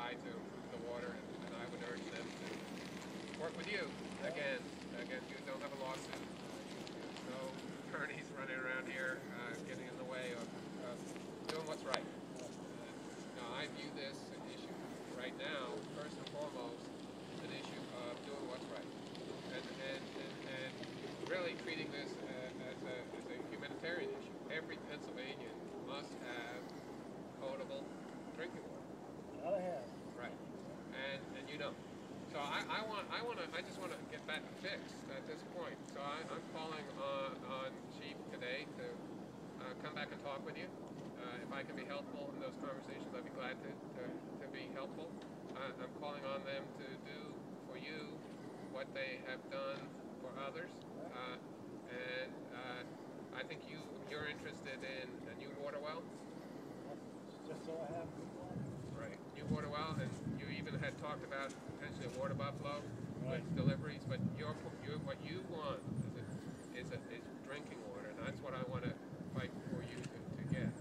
apply to the water, and I would urge them to work with you. Again, you don't have a lawsuit. There's no attorneys running around here getting in the way of doing what's right. Now, I view this issue right now, first and foremost, an issue of doing what's right, and really treating this as a humanitarian issue. Every Pennsylvanian must have potable drinking water. Gotta have. Right. And you don't. So I just want to get that fixed at this point. So I'm calling on Chief today to come back and talk with you. If I can be helpful in those conversations, I'd be glad to be helpful. I'm calling on them to do for you what they have done for others. And I think you're interested in a new water well. Just so I have good water. Right, new water well, and you even had talked about potentially a water buffalo Right. with deliveries. But what you want is drinking water, and that's what I want to fight for you to get.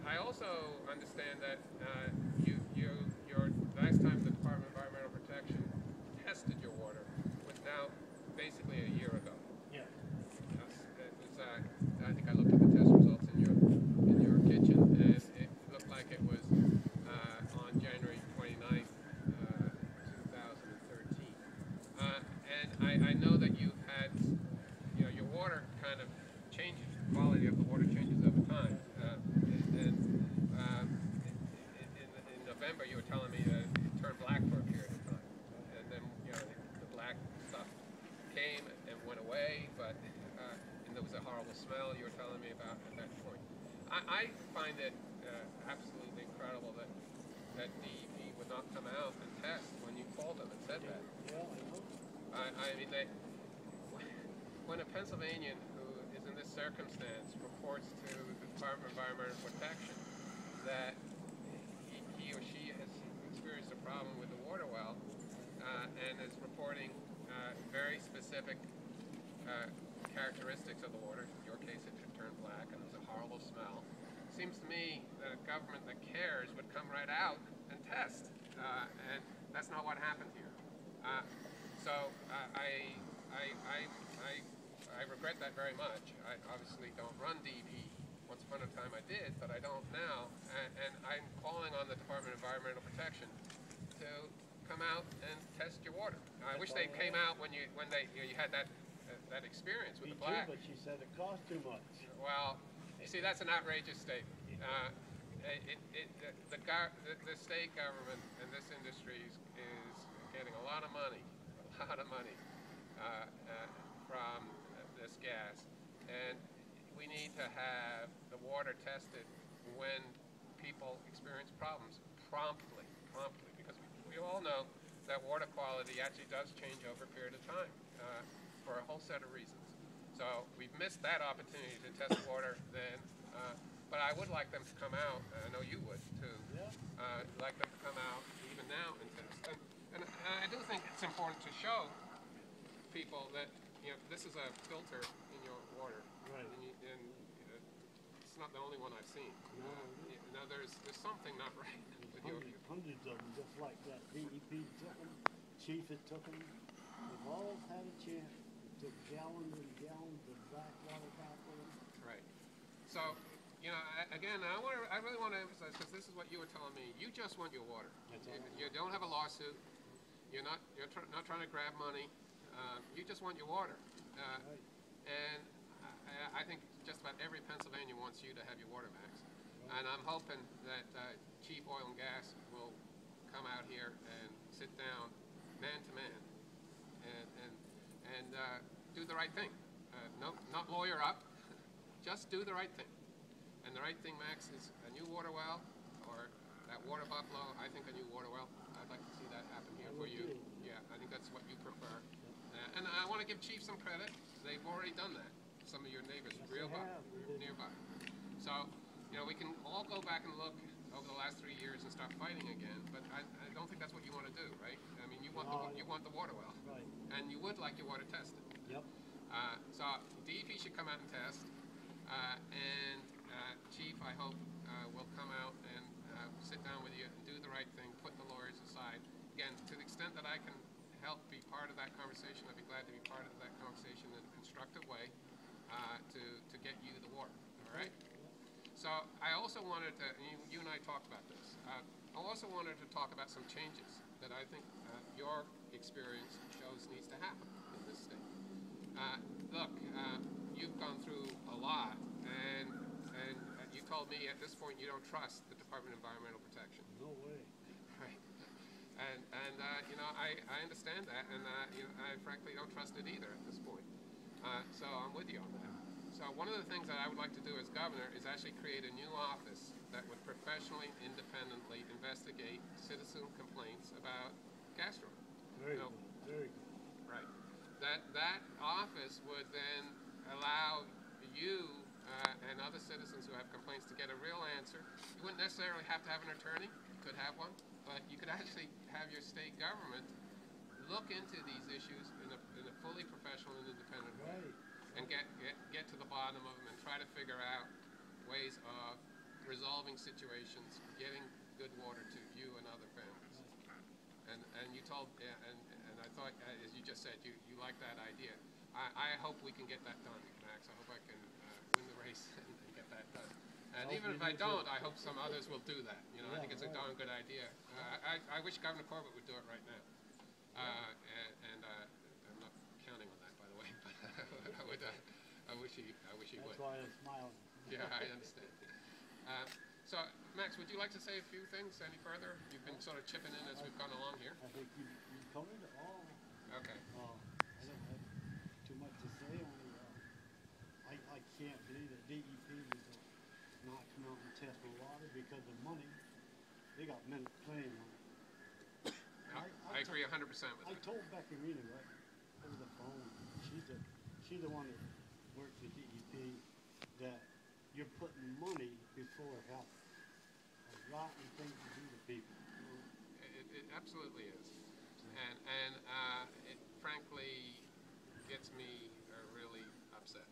I also understand that your last time the Department of Environmental Protection tested your water was now basically a year ago. Yeah. It was, I think I looked at the test results in your kitchen, and it looked like it was on January 29th, 2013. And I know that you've had, your water kind of changes, the quality of the water changes over time. In November, you were telling me that it turned black for a period of time, and then the black stuff came and went away, but and there was a horrible smell you were telling me about at that point. I find it absolutely incredible that DEP would not come out and test when you called them and said that. Yeah, I mean, when a Pennsylvanian who is in this circumstance reports to the Department of Environmental Protection that he or she has experienced a problem with the water well and is reporting very specific characteristics of the water. In your case, it had turned black and it was a horrible smell. It seems to me that a government that cares would come right out and test, and that's not what happened here. So I regret that very much. I obviously don't run DEP. Once upon a time I did, but I don't now. And I'm calling on the Department of Environmental Protection to come out and test your water. I wish they came out when you had that experience with me the black. too, but she said it cost too much. Well, you see, that's an outrageous statement. The state government and this industry is getting a lot of money from this gas, and we need to have the water tested when people experience problems promptly, because we all know that water quality actually does change over a period of time for a whole set of reasons. So we've missed that opportunity to test water then, but I would like them to come out, and I know you would too, like them to come out even now and test. And I do think it's important to show people that this is a filter in your water, Right. and it's not the only one I've seen. Now there's something not right with your. Hundreds of them, just like that. DEP took them, Chief has took them. They've all had a chance. They took gallons and gallons of black water back with them. Right. So, again, I really want to emphasize, because this is what you were telling me. You just want your water. You don't have a lawsuit. You're not trying to grab money. You just want your water. Right. And I think just about every Pennsylvanian wants you to have your water max. And I'm hoping that Chief Oil and Gas will come out here and sit down man to man and do the right thing. Not lawyer up, just do the right thing. And the right thing, Max, is a new water well, or that water buffalo. I think a new water well. I'd like to see that happen here for you. Yeah, I think that's what you prefer. And I want to give Chief some credit. They've already done that. Some of your neighbors nearby. So, we can all go back and look over the last 3 years and start fighting again. But I don't think that's what you want to do, right? I mean, you want the water well, Right. and you would like your water tested. Yep. So DEP should come out and test. And Chief, I hope, will come out and sit down with you and do the right thing, put the lawyers part of that conversation. I'd be glad to be part of that conversation in a constructive way to get you the water. All right? So I also wanted to, you and I talked about this, I also wanted to talk about some changes that I think your experience shows needs to happen in this state. Look, you've gone through a lot, and you told me at this point you don't trust the Department of Environmental Protection. No way. Right. And you know, I understand that, and you know, I frankly don't trust it either at this point. So I'm with you on that. So one of the things that I would like to do as governor is actually create a new office that would professionally, independently investigate citizen complaints about gas drilling. Very good. Very good. Right. That office would then allow you and other citizens who have complaints to get a real answer. You wouldn't necessarily have to have an attorney. You could have one, but you could actually have your state government look into these issues in a fully professional and independent way. Right. And get to the bottom of them and try to figure out ways of resolving situations, getting good water to you and other families. And you told, and I thought, as you just said, you like that idea. I hope we can get that done, Max. I hope I can win the race and get that done. And even if I don't, I hope some others will do that. You know, I think it's a darn good idea. I wish Governor Corbett would do it right now. And I'm not counting on that, by the way. But I wish he would. That's why I'm smiling. Yeah, I understand. So, Max, would you like to say a few things any further? You've been sort of chipping in as we've gone along here. I think you covered it all. Okay. I don't have too much to say. Only I can't believe that DEP is not come out and test the water because of money. They got plenty of money. I agree 100% with I that. told Becky Rena right over the phone. She's the one that works with DEP that you're putting money before health. A rotten thing to do to people. It absolutely is, and it frankly gets me really upset.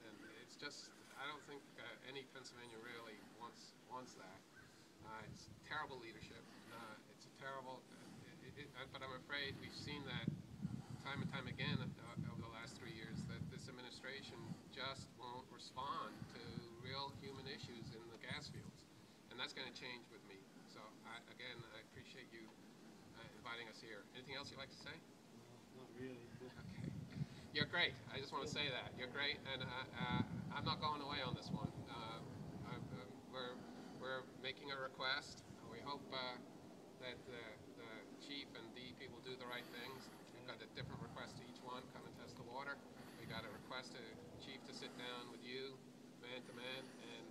And it's just, I don't think any Pennsylvania really wants that. It's terrible leadership. It's a terrible. But I'm afraid we've seen that time and time again over the last 3 years, that this administration just won't respond to real human issues in the gas fields. And that's going to change with me. So, again, I appreciate you inviting us here. Anything else you'd like to say? Not really. Okay. You're great. I just want to say that. You're great, and I'm not going away on this one. We're making a request. We hope that the chief and DEP will do the right things. We've got a different request to each one. Come and test the water. We got a request to chief to sit down with you, man to man, and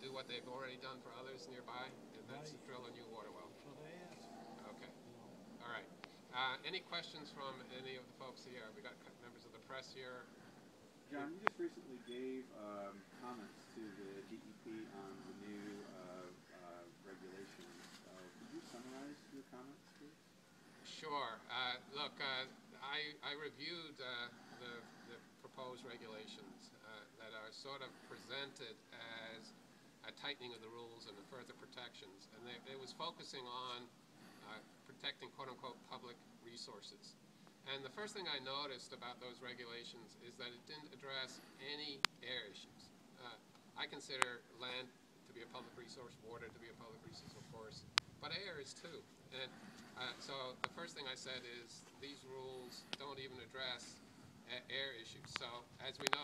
do what they've already done for others nearby, and that's to drill a new water well. Okay. All right. Any questions from any of the folks here? We got members of the press here. John, you just recently gave comments to the DEP on the new regulations. Could you summarize your comments, please? Sure. Look, I reviewed the proposed regulations that are sort of presented as a tightening of the rules and the further protections, and it was focusing on protecting quote-unquote public resources. And the first thing I noticed about those regulations is that it didn't address any air issues. I consider land to be a public resource, water to be a public resource, of course, but air is too. And so the first thing I said is these rules don't even address air issues. So as we know,